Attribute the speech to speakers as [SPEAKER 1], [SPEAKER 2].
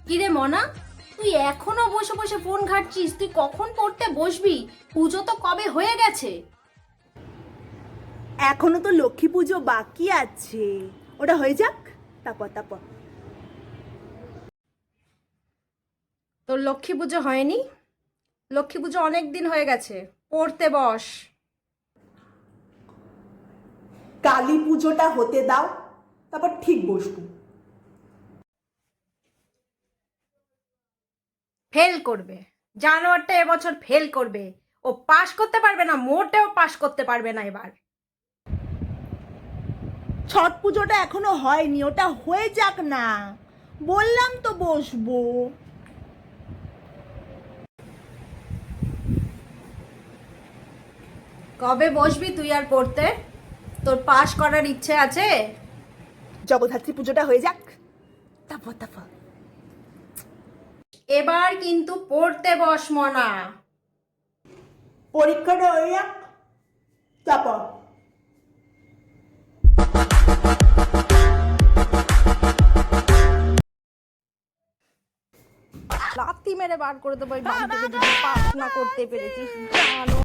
[SPEAKER 1] কিরে মনা, তুই এখনো বসে বসে ফোন ঘাটছিস? তুই কখন পড়তে বসবি? পুজো তো কবে হয়ে গেছে।
[SPEAKER 2] এখনো তো লক্ষ্মী পুজো বাকি আছে, ওটা হয়ে যাক তারপর।
[SPEAKER 1] তোর লক্ষ্মী পুজো হয়নি? লক্ষ্মী পুজো অনেক দিন হয়ে গেছে, পড়তে বস।
[SPEAKER 2] কালী পুজোটা হতে দাও, তারপর ঠিক বসবো।
[SPEAKER 1] ফেল করবে, জানোয়ারটা এবছর ফেল করবে। ও পাশ করতে পারবে না, মোটেও পাশ করতে পারবে না এবার।
[SPEAKER 2] ছট পুজোটা এখনো হয়নি, ওটা হয়ে যাক না, বললাম তো বসবো।
[SPEAKER 1] কবে বসবি তুই আর পড়তে? তোর পাশ করার ইচ্ছে আছে?
[SPEAKER 2] জগদ্ধাত্রী পুজোটা হয়ে যাক তারপর।
[SPEAKER 1] এবার কিন্তু পড়তে বস মনা।
[SPEAKER 2] পরীক্ষাটা হয়ে যাক তারপর।
[SPEAKER 1] লাথি মেরে বার করে দেবো এই বাড়ি থেকে যদি পাস না করতে পেরেছিস। জানো